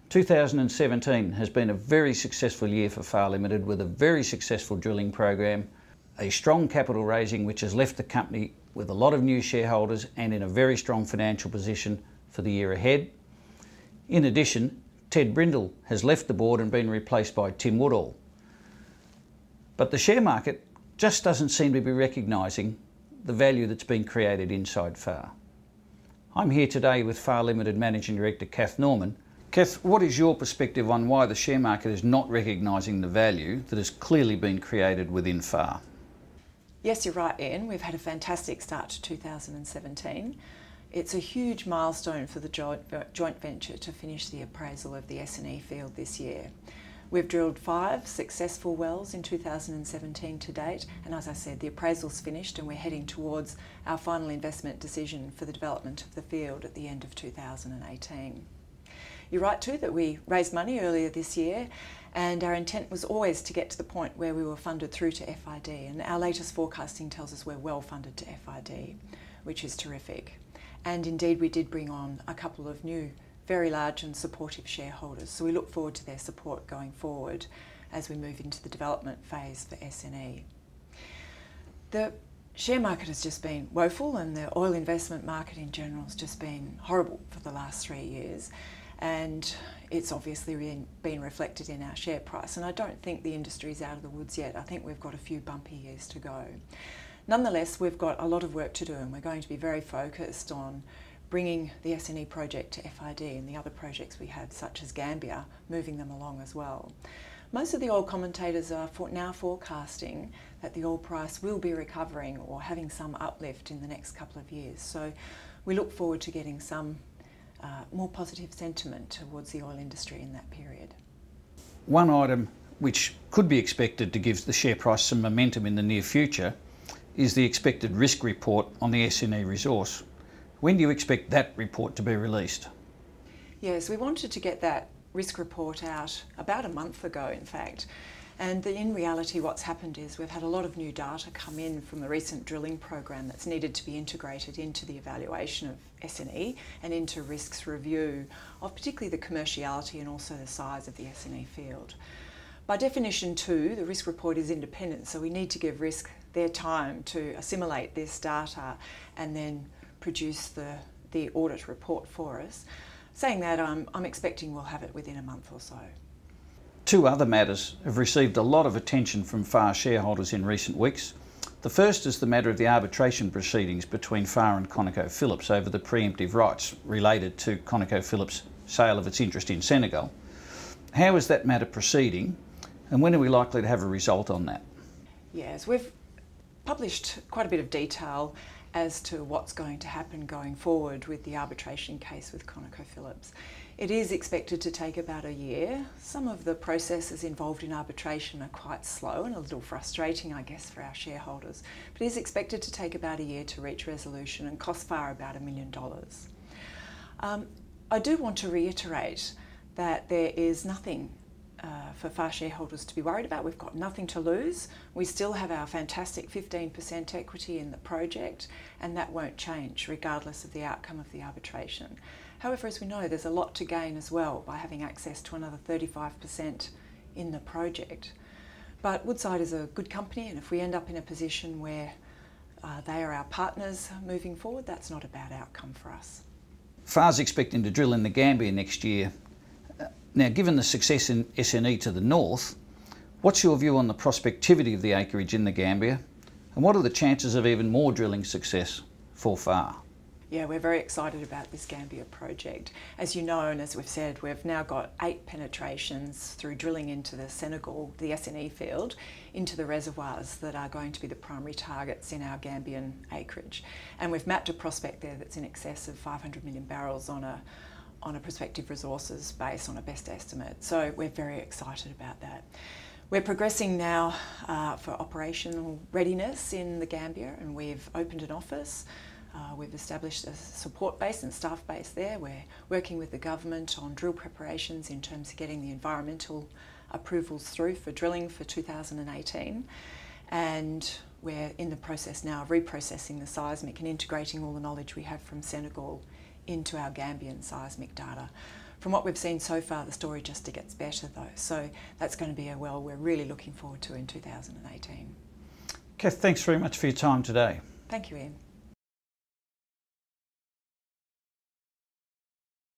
2017 has been a very successful year for Far Limited, with a very successful drilling program, a strong capital raising which has left the company with a lot of new shareholders and in a very strong financial position for the year ahead. In addition, Ted Brindle has left the board and been replaced by Tim Woodall. But the share market just doesn't seem to be recognising the value that's been created inside Far. I'm here today with Far Limited Managing Director Cath Norman. Cath, what is your perspective on why the share market is not recognising the value that has clearly been created within Far? Yes, you're right, Ian. We've had a fantastic start to 2017. It's a huge milestone for the joint venture to finish the appraisal of the S&E field this year. We've drilled 5 successful wells in 2017 to date, and as I said, the appraisal's finished and we're heading towards our final investment decision for the development of the field at the end of 2018. You're right too that we raised money earlier this year, and our intent was always to get to the point where we were funded through to FID, and our latest forecasting tells us we're well funded to FID, which is terrific. And indeed we did bring on a couple of new very large and supportive shareholders, so we look forward to their support going forward as we move into the development phase for S&E. The share market has just been woeful, and the oil investment market in general has just been horrible for the last 3 years. And it's obviously been reflected in our share price, and I don't think the industry's out of the woods yet. I think we've got a few bumpy years to go. Nonetheless, we've got a lot of work to do, and we're going to be very focused on bringing the S&E project to FID and the other projects we have, such as Gambia, moving them along as well. Most of the oil commentators are now forecasting that the oil price will be recovering or having some uplift in the next couple of years. So we look forward to getting some more positive sentiment towards the oil industry in that period. One item which could be expected to give the share price some momentum in the near future is the expected risk report on the S&E resource. When do you expect that report to be released? Yes, we wanted to get that risk report out about a month ago, in fact. And in reality, what's happened is we've had a lot of new data come in from the recent drilling program that's needed to be integrated into the evaluation of S&E and into risks review of particularly the commerciality and also the size of the S&E field. By definition too, the risk report is independent, so we need to give risk their time to assimilate this data and then produce the audit report for us. Saying that, I'm expecting we'll have it within a month or so. 2 other matters have received a lot of attention from Far shareholders in recent weeks. The first is the matter of the arbitration proceedings between Far and ConocoPhilips over the preemptive rights related to ConocoPhilips' sale of its interest in Senegal. How is that matter proceeding, and when are we likely to have a result on that? Yes, we've published quite a bit of detail as to what's going to happen going forward with the arbitration case with ConocoPhilips. It is expected to take about a year. Some of the processes involved in arbitration are quite slow and a little frustrating, I guess, for our shareholders, but it is expected to take about a year to reach resolution and cost Far about $1 million. I do want to reiterate that there is nothing for Far shareholders to be worried about. We've got nothing to lose. We still have our fantastic 15% equity in the project, and that won't change regardless of the outcome of the arbitration. However, as we know, there's a lot to gain as well by having access to another 35% in the project. But Woodside is a good company, and if we end up in a position where they are our partners moving forward, that's not a bad outcome for us. Far's expecting to drill in the Gambia next year. Now, given the success in S&E to the north, what's your view on the prospectivity of the acreage in the Gambia, and what are the chances of even more drilling success for Far? Yeah, we're very excited about this Gambia project. As you know, and as we've said, we've now got 8 penetrations through drilling into the Senegal, the S&E field, into the reservoirs that are going to be the primary targets in our Gambian acreage. And we've mapped a prospect there that's in excess of 500 million barrels on a prospective resources base on a best estimate. So we're very excited about that. We're progressing now for operational readiness in the Gambia, and we've opened an office. We've established a support base and staff base there. We're working with the government on drill preparations in terms of getting the environmental approvals through for drilling for 2018. And we're in the process now of reprocessing the seismic and integrating all the knowledge we have from Senegal into our Gambian seismic data. from what we've seen so far, the story just gets better though. So that's going to be a well we're really looking forward to in 2018. Cath, thanks very much for your time today. Thank you, Ian.